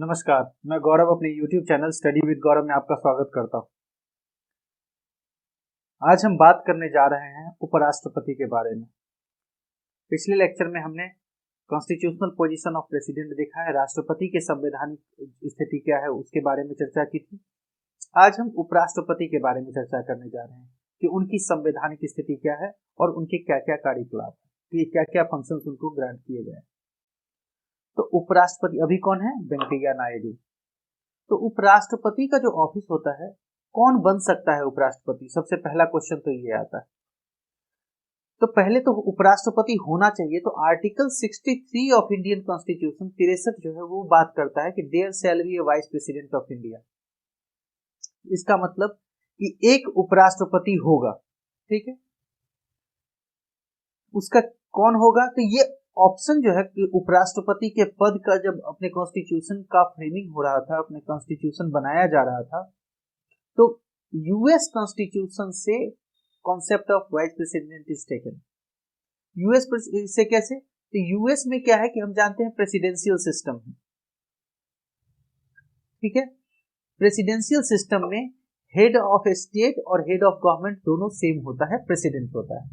नमस्कार, मैं गौरव अपने YouTube चैनल स्टडी विद गौरव में आपका स्वागत करता हूं। आज हम बात करने जा रहे हैं उपराष्ट्रपति के बारे में। पिछले लेक्चर में हमने कॉन्स्टिट्यूशनल पोजीशन ऑफ प्रेसिडेंट देखा है, राष्ट्रपति के संवैधानिक स्थिति क्या है उसके बारे में चर्चा की थी। आज हम उपराष्ट्रपति के बारे में चर्चा करने जा रहे हैं कि उनकी संवैधानिक स्थिति क्या है और उनके क्या क्या कार्यकलाप है, क्या क्या फंक्शंस उनको ग्रांट किए गए। तो उपराष्ट्रपति अभी कौन है? वेंकैया नायडू। तो उपराष्ट्रपति का जो ऑफिस होता है, कौन बन सकता है उपराष्ट्रपति? सबसे पहला क्वेश्चन तो ये आता है। तो पहले तो उपराष्ट्रपति होना चाहिए। तो आर्टिकल 63 ऑफ इंडियन कॉन्स्टिट्यूशन 63 जो है वो बात करता है कि there shall be a vice president of India. इसका मतलब कि एक उपराष्ट्रपति होगा, ठीक है। उसका कौन होगा? तो ये ऑप्शन जो है कि उपराष्ट्रपति के पद का जब अपने कॉन्स्टिट्यूशन का फ्रेमिंग हो रहा था, अपने कॉन्स्टिट्यूशन बनाया जा रहा था, तो यूएस कॉन्स्टिट्यूशन से concept of vice president is taken. US से कैसे? तो यूएस में क्या है कि हम जानते हैं प्रेसिडेंशियल सिस्टम है, ठीक है। प्रेसिडेंशियल सिस्टम में हेड ऑफ स्टेट और हेड ऑफ गवर्नमेंट दोनों सेम होता है, प्रेसिडेंट होता है।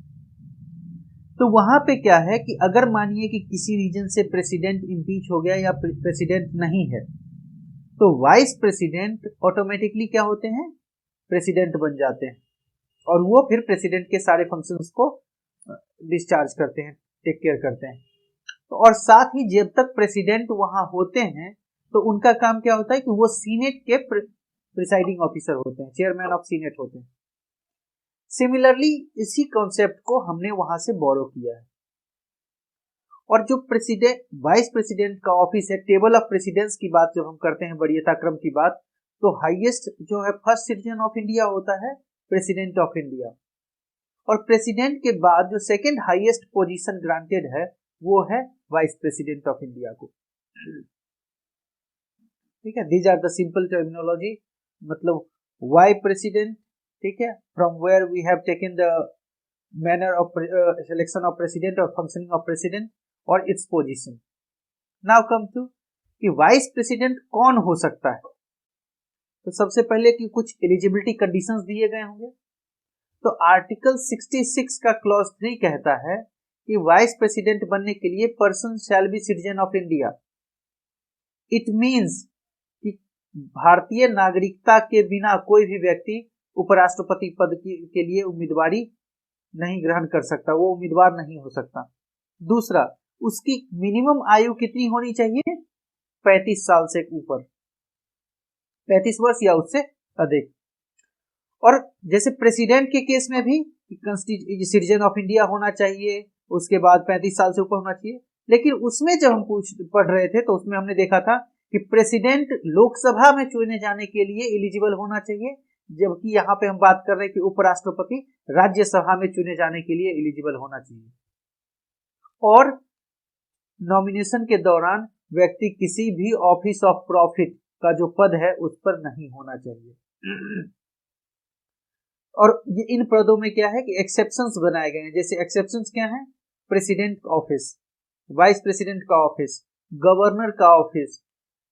तो वहां पे क्या है कि अगर मानिए कि किसी रीजन से प्रेसिडेंट इम्पीच हो गया या प्रेसिडेंट नहीं है, तो वाइस प्रेसिडेंट ऑटोमेटिकली क्या होते हैं? प्रेसिडेंट बन जाते हैं और वो फिर प्रेसिडेंट के सारे फंक्शंस को डिस्चार्ज करते हैं, टेक केयर करते हैं। तो और साथ ही जब तक प्रेसिडेंट वहां होते हैं तो उनका काम क्या होता है कि वो सीनेट के प्रिसाइडिंग ऑफिसर होते हैं, चेयरमैन ऑफ सीनेट होते हैं। सिमिलरली इसी कॉन्सेप्ट को हमने वहां से बोरो किया है। और जो प्रेसिडेंट वाइस प्रेसिडेंट का ऑफिस है, टेबल ऑफ प्रेसिडेंस की बात जब हम करते हैं, वरीयता क्रम की बात, तो हाईएस्ट जो है फर्स्ट सिटीजन ऑफ इंडिया होता है प्रेसिडेंट ऑफ इंडिया। और प्रेसिडेंट के बाद जो सेकंड हाईएस्ट पोजीशन ग्रांटेड है वो है वाइस प्रेसिडेंट ऑफ इंडिया को, ठीक है। These are the simple terminology, मतलब वाई प्रेसिडेंट, ठीक है, from where we have taken the manner of selection of president और फंक्शनिंग ऑफ प्रेसिडेंट और its position. Now come to कि वाइस प्रेसिडेंट कौन हो सकता है। तो सबसे पहले कि कुछ एलिजिबिलिटी कंडीशंस दिए गए होंगे। तो आर्टिकल 66 का क्लॉज 3 कहता है कि वाइस प्रेसिडेंट बनने के लिए person shall be citizen of India. It means कि भारतीय नागरिकता के बिना कोई भी व्यक्ति उपराष्ट्रपति पद के लिए उम्मीदवारी नहीं ग्रहण कर सकता, वो उम्मीदवार नहीं हो सकता। दूसरा, उसकी मिनिमम आयु कितनी होनी चाहिए? 35 साल से ऊपर, 35 वर्ष या उससे अधिक। और जैसे प्रेसिडेंट के केस में भी सिटीजन ऑफ इंडिया होना चाहिए, उसके बाद 35 साल से ऊपर होना चाहिए। लेकिन उसमें जब हम पढ़ रहे थे तो उसमें हमने देखा था कि प्रेसिडेंट लोकसभा में चुने जाने के लिए एलिजिबल होना चाहिए, जबकि यहाँ पे हम बात कर रहे हैं कि उपराष्ट्रपति राज्यसभा में चुने जाने के लिए एलिजिबल होना चाहिए। और नॉमिनेशन के दौरान व्यक्ति किसी भी ऑफिस ऑफ प्रॉफिट का जो पद है उस पर नहीं होना चाहिए। और ये इन पदों में क्या है कि एक्सेप्शंस बनाए गए हैं। जैसे एक्सेप्शंस क्या हैं? प्रेसिडेंट का ऑफिस, वाइस प्रेसिडेंट का ऑफिस, गवर्नर का ऑफिस,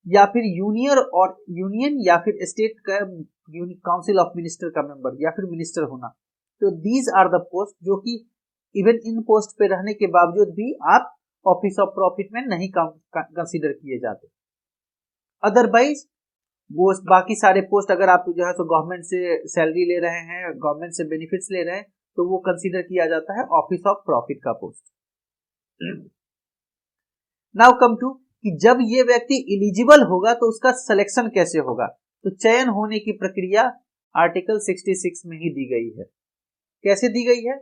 या फिर यूनियन या फिर स्टेट का काउंसिल ऑफ मिनिस्टर का मेंबर, या फिर मिनिस्टर होना। तो दीज आर द पोस्ट जो कि इवन इन पोस्ट पे रहने के बावजूद भी आप ऑफिस ऑफ प्रॉफिट में नहीं कंसीडर किए जाते। अदरवाइज वो बाकी सारे पोस्ट अगर आप जो है तो गवर्नमेंट से सैलरी ले रहे हैं, गवर्नमेंट से बेनिफिट्स ले रहे हैं, तो वो कंसीडर किया जाता है ऑफिस ऑफ प्रॉफिट का पोस्ट। नाउ कम टू कि जब ये व्यक्ति एलिजिबल होगा तो उसका सिलेक्शन कैसे होगा। तो चयन होने की प्रक्रिया आर्टिकल 66 में ही दी गई है। कैसे दी गई है?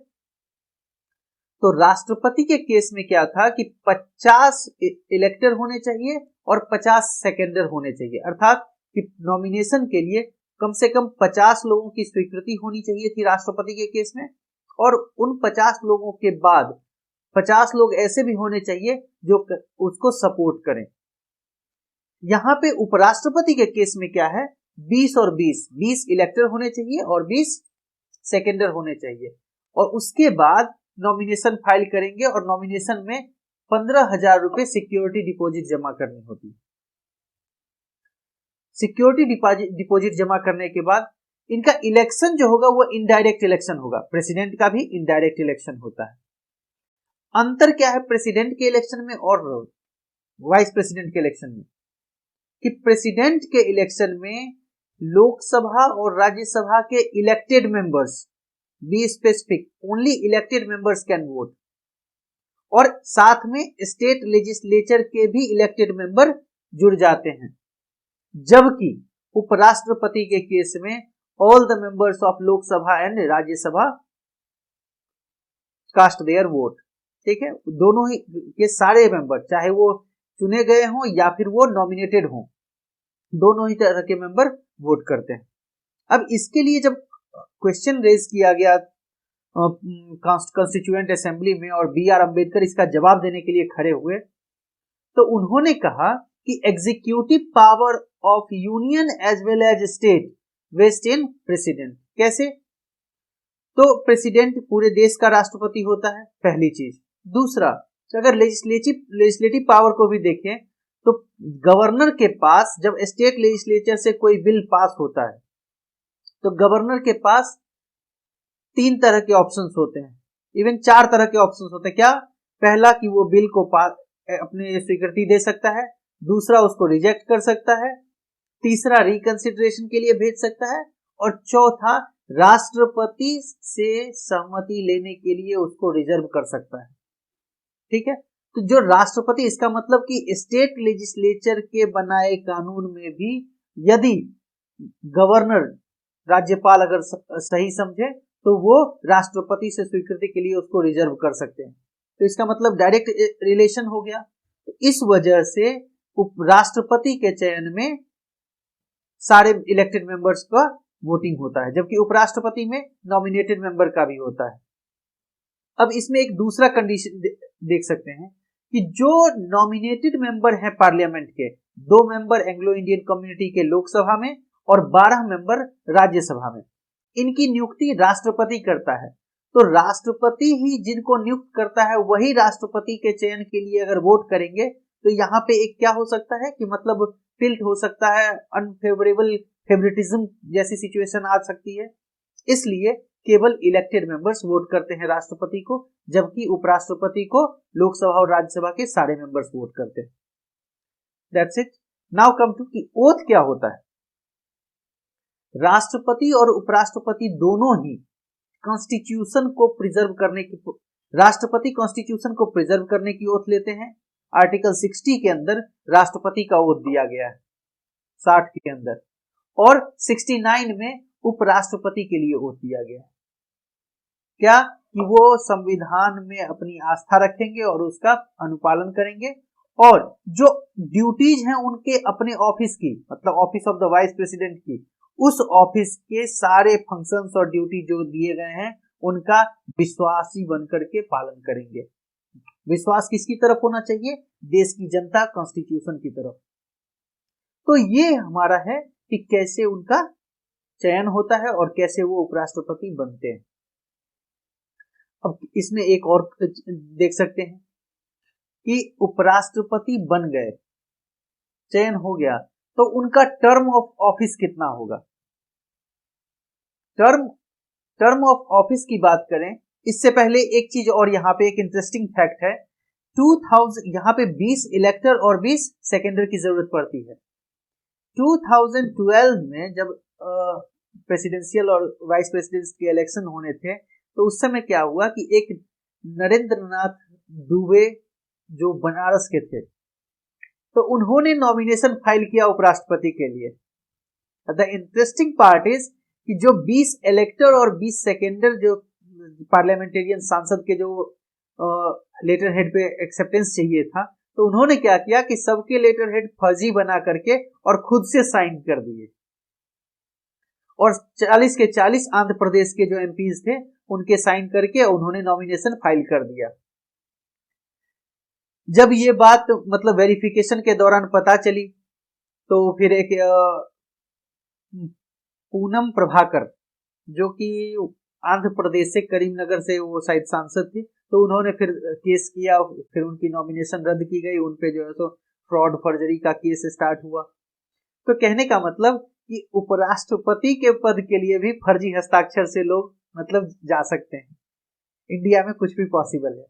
तो राष्ट्रपति के केस में क्या था कि 50 इलेक्टर होने चाहिए और 50 सेकेंडर होने चाहिए, अर्थात कि नॉमिनेशन के लिए कम से कम 50 लोगों की स्वीकृति होनी चाहिए थी राष्ट्रपति के केस में। और उन 50 लोगों के बाद 50 लोग ऐसे भी होने चाहिए जो उसको सपोर्ट करें। यहां पे उपराष्ट्रपति के केस में क्या है? 20 और 20 इलेक्टर होने चाहिए और 20 सेकेंडर होने चाहिए। और उसके बाद नॉमिनेशन फाइल करेंगे और नॉमिनेशन में 15,000 रुपए सिक्योरिटी डिपॉजिट जमा करनी होती है। सिक्योरिटी डिपॉजिट जमा करने के बाद इनका इलेक्शन जो होगा वो इनडायरेक्ट इलेक्शन होगा। प्रेसिडेंट का भी इनडायरेक्ट इलेक्शन होता है। अंतर क्या है प्रेसिडेंट के इलेक्शन में और वाइस प्रेसिडेंट के इलेक्शन में, कि प्रेसिडेंट के इलेक्शन में लोकसभा और राज्यसभा के elected members, be specific, only elected members can vote, और साथ में स्टेट लेजिस्लेचर के भी इलेक्टेड मेंबर जुड़ जाते हैं। जबकि उपराष्ट्रपति के केस में all the members of Lok Sabha and Rajya Sabha cast their vote. ठीक है, दोनों ही के सारे मेंबर, चाहे वो चुने गए हों या फिर वो नॉमिनेटेड हों, दोनों ही तरह के मेंबर वोट करते हैं। अब इसके लिए जब क्वेश्चन रेज किया गया कॉन्स्टिट्यूएंट असेंबली में और बी आर अम्बेडकर इसका जवाब देने के लिए खड़े हुए, तो उन्होंने कहा कि executive power of union as well as state vest in president. कैसे? तो प्रेसिडेंट पूरे देश का राष्ट्रपति होता है, पहली चीज। दूसरा, अगर लेजिस्लेटिव पावर को भी देखें तो गवर्नर के पास, जब स्टेट लेजिस्लेचर से कोई बिल पास होता है तो गवर्नर के पास 3 तरह के ऑप्शंस होते हैं, इवन 4 तरह के ऑप्शंस होते हैं। क्या? पहला कि वो बिल को अपने स्वीकृति दे सकता है, दूसरा उसको रिजेक्ट कर सकता है, तीसरा रिकंसिडरेशन के लिए भेज सकता है, और चौथा राष्ट्रपति से सहमति लेने के लिए उसको रिजर्व कर सकता है। ठीक है, तो जो राष्ट्रपति, इसका मतलब कि स्टेट लेजिस्लेचर के बनाए कानून में भी यदि गवर्नर, राज्यपाल अगर सही समझे तो वो राष्ट्रपति से स्वीकृति के लिए उसको रिजर्व कर सकते हैं। तो इसका मतलब डायरेक्ट रिलेशन हो गया। तो इस वजह से राष्ट्रपति के चयन में सारे इलेक्टेड मेंबर्स का वोटिंग होता है, जबकि उपराष्ट्रपति में नॉमिनेटेड मेंबर का भी होता है। अब इसमें एक दूसरा कंडीशन देख सकते हैं कि जो नॉमिनेटेड मेंबर हैं पार्लियामेंट के, 2 मेंबर एंग्लो इंडियन कम्युनिटी के लोकसभा में और 12 मेंबर राज्यसभा में, इनकी नियुक्ति राष्ट्रपति करता है। तो राष्ट्रपति ही जिनको नियुक्त करता है वही राष्ट्रपति के चयन के लिए अगर वोट करेंगे तो यहाँ पे एक क्या हो सकता है कि मतलब टिल्ट हो सकता है, अनफेवरेबल फेवरेटिज्म जैसी सिचुएशन आ सकती है। इसलिए केवल इलेक्टेड मेंबर्स वोट करते हैं राष्ट्रपति को, जबकि उपराष्ट्रपति को लोकसभा और राज्यसभा के सारे मेंबर्स वोट करते हैं। That's it. Now come to कि ओथ क्या होता है। राष्ट्रपति और उपराष्ट्रपति दोनों ही कॉन्स्टिट्यूशन को प्रिजर्व करने की, राष्ट्रपति कॉन्स्टिट्यूशन को प्रिजर्व करने की ओथ लेते हैं। आर्टिकल 60 के अंदर राष्ट्रपति का ओथ दिया गया है, 60 के अंदर, और 69 में उपराष्ट्रपति के लिए ओथ दिया गया है। क्या? कि वो संविधान में अपनी आस्था रखेंगे और उसका अनुपालन करेंगे, और जो ड्यूटीज हैं उनके अपने ऑफिस की, मतलब office of the vice president की, उस ऑफिस के सारे फंक्शंस और ड्यूटी जो दिए गए हैं उनका विश्वासी बनकर के पालन करेंगे। विश्वास किसकी तरफ होना चाहिए? देश की जनता, कॉन्स्टिट्यूशन की तरफ। तो ये हमारा है कि कैसे उनका चयन होता है और कैसे वो उपराष्ट्रपति बनते हैं। अब इसमें एक और देख सकते हैं कि उपराष्ट्रपति बन गए, चयन हो गया, तो उनका टर्म ऑफ ऑफिस कितना होगा। टर्म ऑफ ऑफिस की बात करें, इससे पहले एक चीज और यहाँ पे एक इंटरेस्टिंग फैक्ट है। 2000 यहाँ पे 20 इलेक्टर और 20 सेकेंडर की जरूरत पड़ती है। 2012 में जब प्रेसिडेंशियल और वाइस प्रेसिडेंट के इलेक्शन होने थे, तो उस समय क्या हुआ कि एक नरेंद्र नाथ दुबे जो बनारस के थे, तो उन्होंने नॉमिनेशन फाइल किया उपराष्ट्रपति के लिए। द इंटरेस्टिंग पार्ट इज कि जो 20 इलेक्टर और 20 सेकेंडर जो पार्लियामेंटेरियन सांसद के जो लेटर हेड पे एक्सेप्टेंस चाहिए था, तो उन्होंने क्या किया कि सबके लेटर हेड फर्जी बना करके और खुद से साइन कर दिए, और 40 के 40 आंध्र प्रदेश के जो एमपीज थे उनके साइन करके उन्होंने नॉमिनेशन फाइल कर दिया। जब ये बात मतलब वेरिफिकेशन के दौरान पता चली, तो फिर एक पूनम प्रभाकर जो कि आंध्र प्रदेश से, करीमनगर से वो शायद सांसद थी, तो उन्होंने फिर केस किया, फिर उनकी नॉमिनेशन रद्द की गई, उनपे जो है तो फ्रॉड फर्जरी का केस स्टार्ट हुआ। तो कहने का मतलब कि उपराष्ट्रपति के पद के लिए भी फर्जी हस्ताक्षर से लोग मतलब जा सकते हैं। इंडिया में कुछ भी पॉसिबल है।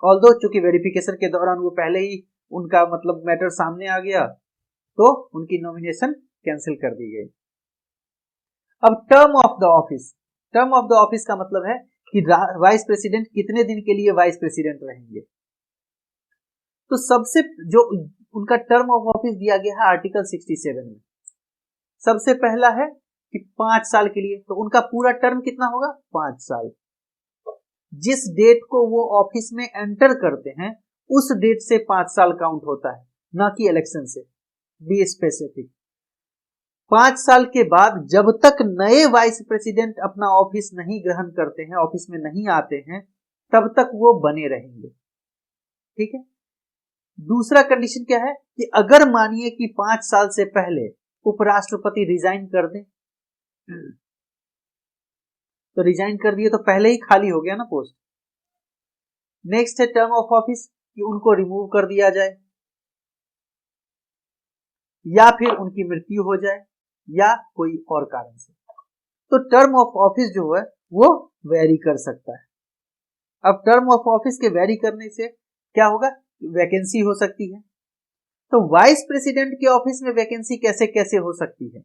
ऑल्दो चूंकि वेरिफिकेशन के दौरान वो पहले ही उनका मतलब मैटर सामने आ गया तो उनकी नॉमिनेशन कैंसिल कर दी गई। अब term of the office, term of the office का मतलब है कि वाइस प्रेसिडेंट कितने दिन के लिए वाइस प्रेसिडेंट रहेंगे। तो सबसे जो उनका टर्म ऑफ ऑफिस दिया गया है आर्टिकल 67 में, सबसे पहला है कि 5 साल के लिए। तो उनका पूरा टर्म कितना होगा? 5 साल। जिस डेट को वो ऑफिस में एंटर करते हैं उस डेट से 5 साल काउंट होता है, ना कि इलेक्शन से। Be specific. 5 साल के बाद जब तक नए वाइस प्रेसिडेंट अपना ऑफिस नहीं ग्रहण करते हैं, ऑफिस में नहीं आते हैं, तब तक वो बने रहेंगे। ठीक है। दूसरा कंडीशन क्या है कि अगर मानिए कि 5 साल से पहले उपराष्ट्रपति रिजाइन कर दें, तो रिजाइन कर दिए तो पहले ही खाली हो गया ना पोस्ट। नेक्स्ट है टर्म ऑफ ऑफिस कि उनको रिमूव कर दिया जाए या फिर उनकी मृत्यु हो जाए या कोई और कारण से। तो टर्म ऑफ ऑफिस जो है वो वेरी कर सकता है। अब टर्म ऑफ ऑफिस के वेरी करने से क्या होगा? वैकेंसी हो सकती है। तो वाइस प्रेसिडेंट के ऑफिस में वैकेंसी कैसे कैसे हो सकती है?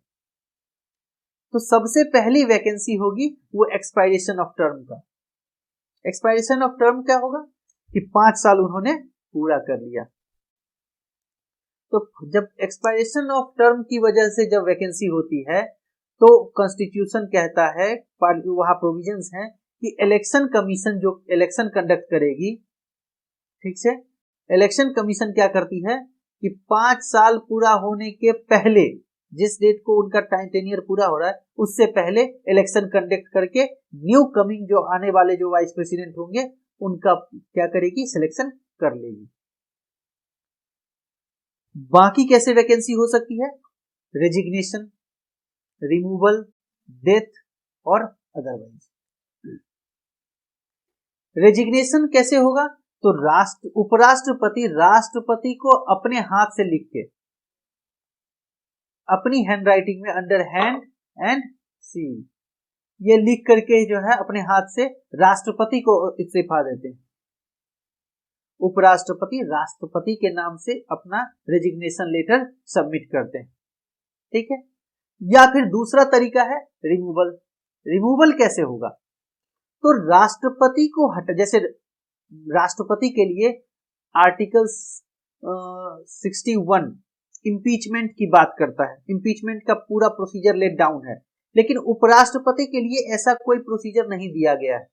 तो सबसे पहली वैकेंसी होगी वो एक्सपायरेशन ऑफ टर्म का। एक्सपायरेशन ऑफ टर्म क्या होगा कि 5 साल उन्होंने पूरा कर लिया। तो जब एक्सपायरेशन ऑफ टर्म की वजह से जब वैकेंसी होती है तो कॉन्स्टिट्यूशन कहता है, वहां प्रोविजंस हैं कि इलेक्शन कमीशन जो इलेक्शन कंडक्ट करेगी, ठीक से, इलेक्शन कमीशन क्या करती है कि 5 साल पूरा होने के पहले, जिस डेट को उनका टेन्योर पूरा हो रहा है उससे पहले इलेक्शन कंडक्ट करके न्यू कमिंग जो आने वाले जो वाइस प्रेसिडेंट होंगे उनका क्या करेगी? सिलेक्शन कर लेगी। बाकी कैसे वैकेंसी हो सकती है? रेजिग्नेशन, रिमूवल, डेथ और अदरवाइज। रेजिग्नेशन कैसे होगा? तो उपराष्ट्रपति राष्ट्रपति को अपने हाथ से लिख के, अपनी हैंडराइटिंग में अंडर हैंड एंड सील, ये लिख करके जो है अपने हाथ से राष्ट्रपति को इस्तीफा देते हैं। उपराष्ट्रपति राष्ट्रपति के नाम से अपना रेजिग्नेशन लेटर सबमिट करते हैं। ठीक है। या फिर दूसरा तरीका है रिमूवल। रिमूवल कैसे होगा? तो राष्ट्रपति को जैसे राष्ट्रपति के लिए आर्टिकल 61 इम्पीचमेंट की बात करता है। इम्पीचमेंट का पूरा प्रोसीजर लेट डाउन है, लेकिन उपराष्ट्रपति के लिए ऐसा कोई प्रोसीजर नहीं दिया गया है।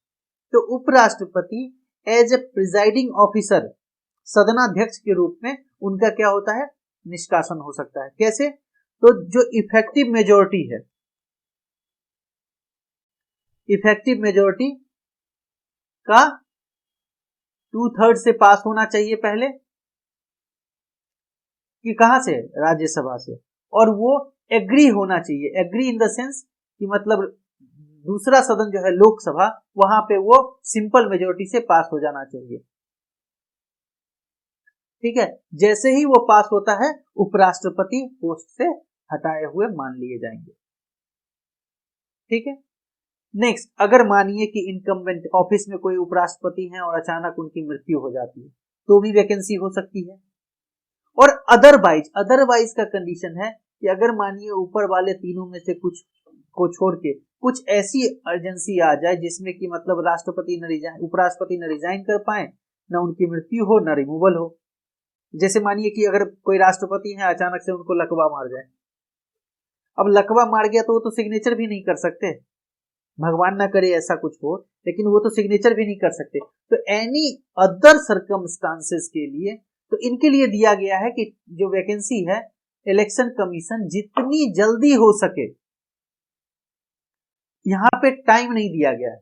तो उपराष्ट्रपति एज ए प्रिजाइडिंग ऑफिसर, सदनाध्यक्ष के रूप में उनका क्या होता है? निष्कासन हो सकता है। कैसे? तो जो इफेक्टिव मेजोरिटी है, इफेक्टिव मेजोरिटी का 2/3 से पास होना चाहिए पहले, कि कहां से? राज्यसभा से। और वो एग्री होना चाहिए। एग्री इन द सेंस कि मतलब दूसरा सदन जो है लोकसभा, वहां पे वो सिंपल मेजोरिटी से पास हो जाना चाहिए। ठीक है। जैसे ही वो पास होता है उपराष्ट्रपति पोस्ट से हटाए हुए मान लिए जाएंगे। ठीक है। नेक्स्ट, अगर मानिए कि इनकम्बेंट ऑफिस में कोई उपराष्ट्रपति हैं और अचानक उनकी मृत्यु हो जाती है तो भी वैकेंसी हो सकती है। और अदरवाइज का कंडीशन है कि अगर मानिए ऊपर वाले तीनों में से कुछ को छोड़ के कुछ ऐसी अर्जेंसी आ जाए जिसमें कि मतलब उपराष्ट्रपति न रिजाइन कर पाए, न उनकी मृत्यु हो, न रिमूवल हो। जैसे मानिए कि अगर कोई राष्ट्रपति है अचानक से उनको लकवा मार जाए। अब लकवा मार गया तो वो तो सिग्नेचर भी नहीं कर सकते, भगवान ना करे ऐसा कुछ हो, लेकिन वो तो सिग्नेचर भी नहीं कर सकते। तो एनी अदर सर्कमस्टांसेस के लिए तो इनके लिए दिया गया है कि जो वैकेंसी है इलेक्शन कमीशन जितनी जल्दी हो सके, यहां पे टाइम नहीं दिया गया है।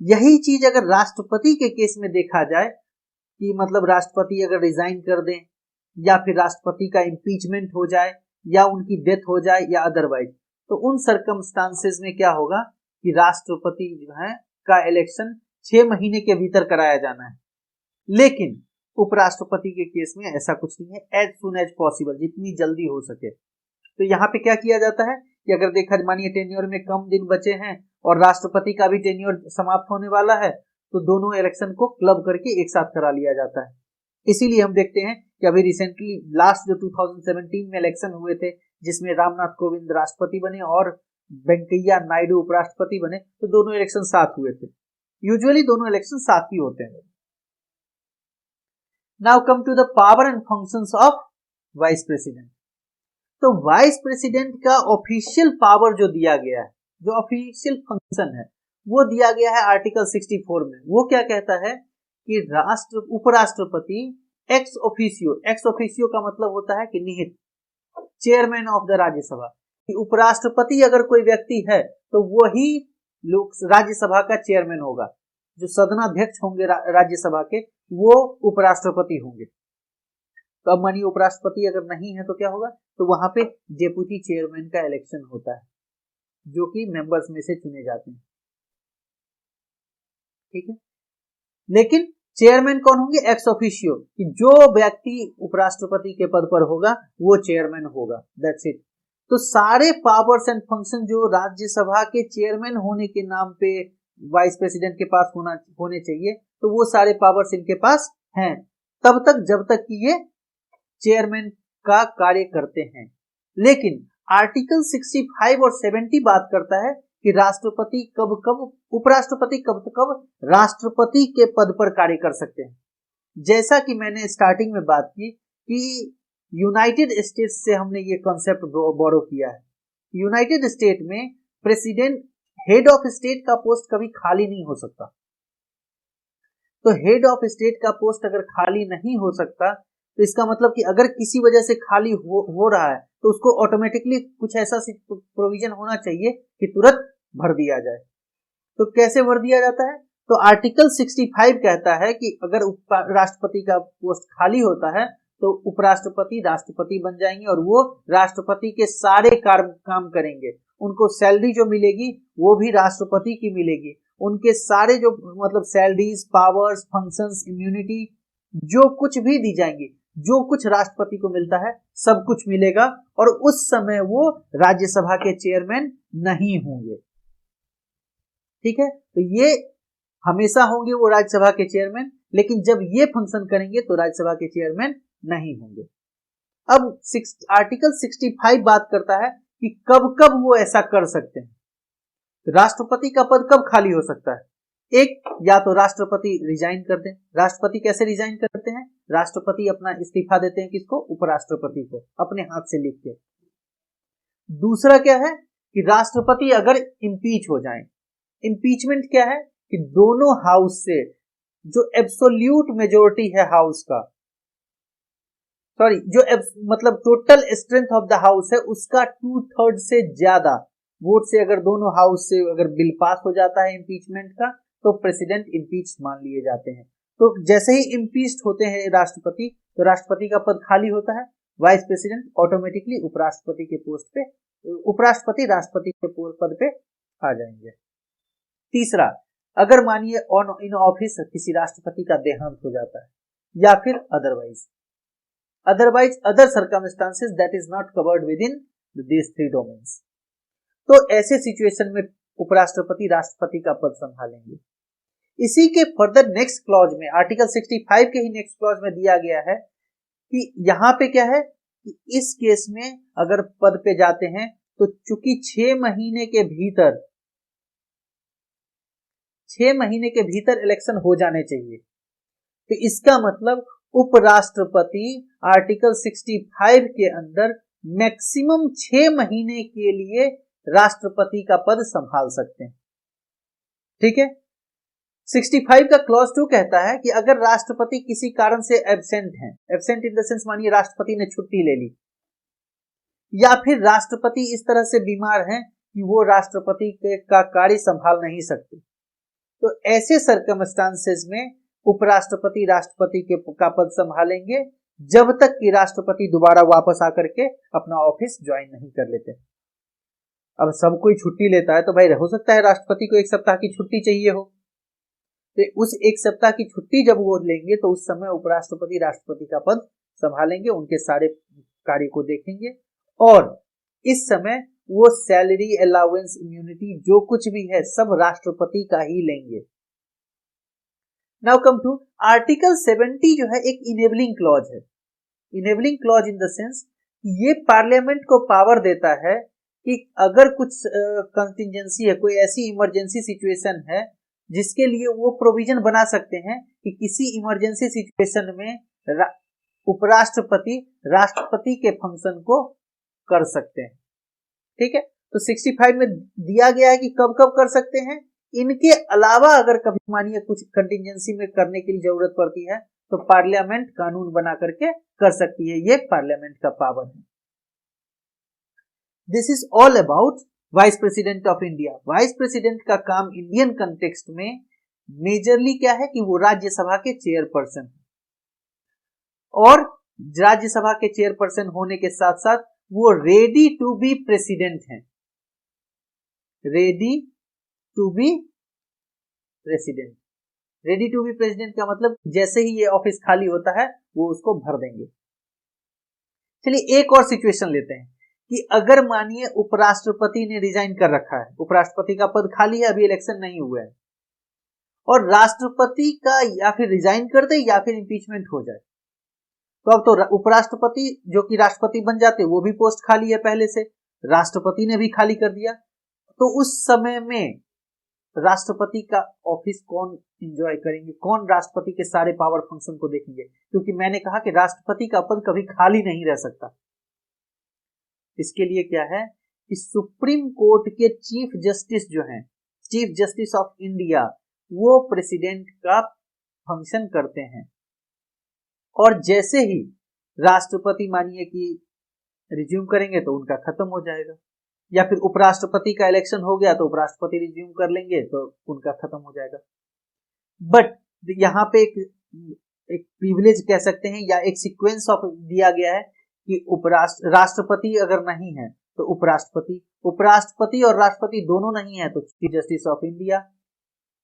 यही चीज अगर राष्ट्रपति के केस में देखा जाए कि मतलब राष्ट्रपति अगर रिजाइन कर दें या फिर राष्ट्रपति का इम्पीचमेंट हो जाए या उनकी डेथ हो जाए या अदरवाइज, तो उन सर्कमस्टांसेस में क्या होगा कि राष्ट्रपति जो है का इलेक्शन 6 महीने के भीतर कराया जाना है। लेकिन उपराष्ट्रपति के केस में ऐसा कुछ नहीं है, एज सुन एज पॉसिबल, जितनी जल्दी हो सके। तो यहाँ पे क्या किया जाता है कि अगर देखा मानिए टेन्योर में कम दिन बचे हैं और राष्ट्रपति का भी टेन्योर समाप्त होने वाला है, तो दोनों इलेक्शन को क्लब करके एक साथ करा लिया जाता है। इसीलिए हम देखते हैं कि अभी रिसेंटली लास्ट जो 2017 में इलेक्शन हुए थे, जिसमें रामनाथ कोविंद राष्ट्रपति बने और वेंकैया नायडू उपराष्ट्रपति बने, तो दोनों इलेक्शन साथ हुए थे। यूजुअली दोनों इलेक्शन साथ ही होते हैं। Now come to the power and functions of vice president. तो वाइस प्रेसिडेंट का ऑफिशियल पावर जो दिया गया है, जो ऑफिशियल फंक्शन है, वो दिया गया है आर्टिकल 64 में। वो क्या कहता है कि उपराष्ट्रपति एक्स ऑफिसियो का मतलब होता है कि निहित चेयरमैन ऑफ द राज्यसभा, कि उपराष्ट्रपति अगर कोई व्यक्ति है तो वही लोक राज्यसभा का चेयरमैन होगा। जो सदनाध्यक्ष होंगे राज्यसभा के, वो उपराष्ट्रपति होंगे। तो अब मानिए उपराष्ट्रपति अगर नहीं है तो क्या होगा, तो वहां पे डेप्यूटी चेयरमैन का इलेक्शन होता है, जो कि मेंबर्स में से चुने जाते हैं। ठीक है, लेकिन चेयरमैन कौन होंगे? एक्स ऑफिशियो, कि जो व्यक्ति उपराष्ट्रपति के पद पर होगा वो चेयरमैन होगा। That's it. तो सारे पावर्स एंड फंक्शन जो राज्यसभा के चेयरमैन होने के नाम पे वाइस प्रेसिडेंट के पास होने चाहिए, तो वो सारे पावर्स इनके पास हैं तब तक जब तक कि ये चेयरमैन का कार्य करते हैं। लेकिन आर्टिकल 65 और 70 बात करता है कि राष्ट्रपति कब कब, उपराष्ट्रपति कब राष्ट्रपति के पद पर कार्य कर सकते हैं। जैसा कि मैंने स्टार्टिंग में बात की कि यूनाइटेड स्टेट्स से हमने ये कॉन्सेप्ट बोरो किया है। यूनाइटेड स्टेट में प्रेसिडेंट, हेड ऑफ स्टेट का पोस्ट कभी खाली नहीं हो सकता। तो हेड ऑफ स्टेट का पोस्ट अगर खाली नहीं हो सकता, तो इसका मतलब कि अगर किसी वजह से खाली हो रहा है तो उसको ऑटोमेटिकली कुछ ऐसा प्रोविजन होना चाहिए कि तुरंत भर दिया जाए। तो कैसे भर दिया जाता है? तो आर्टिकल 65 कहता है कि अगर राष्ट्रपति का पोस्ट खाली होता है तो उपराष्ट्रपति राष्ट्रपति बन जाएंगे और वो राष्ट्रपति के सारे काम करेंगे। उनको सैलरी जो मिलेगी वो भी राष्ट्रपति की मिलेगी। उनके सारे जो मतलब सैलरीज, पावर्स, फंक्शंस, इम्यूनिटी जो कुछ भी दी जाएंगी, जो कुछ राष्ट्रपति को मिलता है सब कुछ मिलेगा। और उस समय वो राज्यसभा के चेयरमैन नहीं होंगे। ठीक है, तो ये हमेशा होंगे वो राज्यसभा के चेयरमैन, लेकिन जब ये फंक्शन करेंगे तो राज्यसभा के चेयरमैन नहीं होंगे। अब आर्टिकल 65 बात करता है कि कब कब वो ऐसा कर सकते हैं। राष्ट्रपति का पद कब खाली हो सकता है? एक, या तो राष्ट्रपति रिजाइन कर दें। राष्ट्रपति कैसे रिजाइन करते हैं? राष्ट्रपति अपना इस्तीफा देते हैं किसको? उपराष्ट्रपति को, अपने हाथ से लिख के। दूसरा क्या है कि राष्ट्रपति अगर इम्पीच हो जाएं। इम्पीचमेंट क्या है कि दोनों हाउस से जो एब्सोल्यूट मेजोरिटी है हाउस का, जो मतलब total strength of the house है, उसका 2/3 से ज्यादा वोट से अगर दोनों हाउस से अगर बिल पास हो जाता है इम्पीचमेंट का, तो प्रेसिडेंट इम्पीच मान लिए जाते हैं। तो जैसे ही इम्पीच्ड होते हैं राष्ट्रपति, तो राष्ट्रपति का पद खाली होता है, वाइस प्रेसिडेंट ऑटोमेटिकली उपराष्ट्रपति के पोस्ट पे, उपराष्ट्रपति राष्ट्रपति के पद पे आ जाएंगे। तीसरा, अगर मानिए इन ऑफिस किसी राष्ट्रपति का देहांत हो जाता है, या फिर otherwise other circumstances that is not covered with in these 3 domains, तो ऐसे सिचुएशन में उपराष्ट्रपति राष्ट्रपति का पद संभालेंगे। इसी के फर्दर नेक्स्ट क्लॉज में, आर्टिकल 65 के ही नेक्स्ट क्लॉज में दिया गया है कि यहां पे क्या है कि इस केस में अगर पद पे जाते हैं तो चूंकि 6 महीने के भीतर इलेक्शन हो जाने चाहिए, तो इसका मतलब उपराष्ट्रपति आर्टिकल 65 के अंदर मैक्सिमम 6 महीने के लिए राष्ट्रपति का पद संभाल सकते हैं। ठीक है, 65 का क्लॉज 2 कहता है कि अगर राष्ट्रपति किसी कारण से एब्सेंट हैं, एब्सेंट इन द सेंस मानिए राष्ट्रपति ने छुट्टी ले ली, या फिर राष्ट्रपति इस तरह से बीमार हैं कि वो राष्ट्रपति का कार्य संभाल नहीं सकते, तो ऐसे सर्कमस्टांसेस में उपराष्ट्रपति राष्ट्रपति का पद संभालेंगे जब तक कि राष्ट्रपति दोबारा वापस आकर के अपना ऑफिस ज्वाइन नहीं कर लेते। अब सब कोई छुट्टी लेता है तो भाई हो सकता है राष्ट्रपति को 1 सप्ताह की छुट्टी चाहिए हो, तो उस 1 सप्ताह की छुट्टी जब वो लेंगे तो उस समय उपराष्ट्रपति राष्ट्रपति का पद संभालेंगे, उनके सारे कार्य को देखेंगे। और इस समय वो सैलरी, अलाउंस, इम्यूनिटी जो कुछ भी है सब राष्ट्रपति का ही लेंगे। नाउ कम टू आर्टिकल 70 जो है एक इनेबलिंग क्लॉज है। Enabling clause in the sense ये पार्लियामेंट को पावर देता है कि अगर कुछ कंटिजेंसी है, कोई ऐसी इमरजेंसी सिचुएशन है जिसके लिए वो प्रोविजन बना सकते हैं कि किसी इमरजेंसी सिचुएशन में उपराष्ट्रपति राष्ट्रपति के फंक्शन को कर सकते हैं। ठीक है, तो 65 में दिया गया है कि कब कब कर सकते हैं। इनके अलावा अगर कभी मानिए कुछ कंटिजेंसी में करने की जरूरत पड़ती है तो पार्लियामेंट कानून बना करके कर सकती है। ये पार्लियामेंट का पावर है। This is all about vice president of India. Vice president का काम इंडियन कंटेक्स्ट में मेजरली क्या है कि वो राज्यसभा के चेयरपर्सन, और राज्यसभा के चेयरपर्सन होने के साथ साथ वो रेडी टू बी प्रेसिडेंट हैं। Ready to be president. Ready to be president का मतलब जैसे ही ये ऑफिस खाली होता है वो उसको भर देंगे। चलिए एक और सिचुएशन लेते हैं कि अगर मानिए उपराष्ट्रपति ने रिजाइन कर रखा है, उपराष्ट्रपति का पद खाली है, अभी इलेक्शन नहीं हुआ है, और राष्ट्रपति का या फिर रिजाइन कर दे या फिर इंपीचमेंट हो जाए, तो अब तो उपराष्ट्रपति जो कि राष्ट्रपति बन जाते, वो भी पोस्ट खाली है पहले से, राष्ट्रपति ने भी खाली कर दिया, तो उस समय में राष्ट्रपति का ऑफिस कौन एंजॉय करेंगे, कौन राष्ट्रपति के सारे पावर फंक्शन को देखेंगे? क्योंकि मैंने कहा कि राष्ट्रपति का पद कभी खाली नहीं रह सकता। इसके लिए क्या है कि सुप्रीम कोर्ट के चीफ जस्टिस जो हैं, चीफ जस्टिस ऑफ इंडिया, वो प्रेसिडेंट का फंक्शन करते हैं। और जैसे ही राष्ट्रपति मानिए कि रिज्यूम करेंगे तो उनका खत्म हो जाएगा, या फिर उपराष्ट्रपति का इलेक्शन हो गया तो उपराष्ट्रपति रिज्यूम कर लेंगे तो उनका खत्म हो जाएगा। बट यहाँ पे एक प्रिविलेज कह सकते हैं या एक सीक्वेंस ऑफ दिया गया है कि राष्ट्रपति अगर नहीं है तो उपराष्ट्रपति, उपराष्ट्रपति और राष्ट्रपति दोनों नहीं है तो chief justice of India,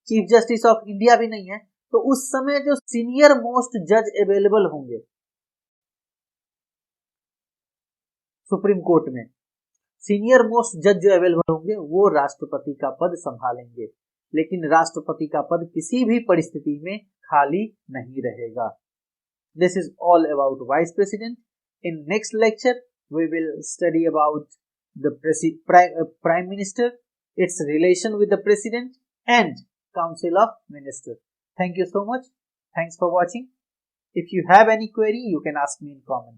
chief justice of India भी नहीं है तो उस समय जो सीनियर मोस्ट जज अवेलेबल होंगे सुप्रीम कोर्ट में, सीनियर मोस्ट जज जो अवेलेबल होंगे वो राष्ट्रपति का पद संभालेंगे, लेकिन राष्ट्रपति का पद किसी भी परिस्थिति में खाली नहीं रहेगा। This is all about vice president. In next lecture, we will study about the Prime Minister, its relation with the President and Council of Ministers. Thank you so much. Thanks for watching. If you have any query, you can ask me in comment.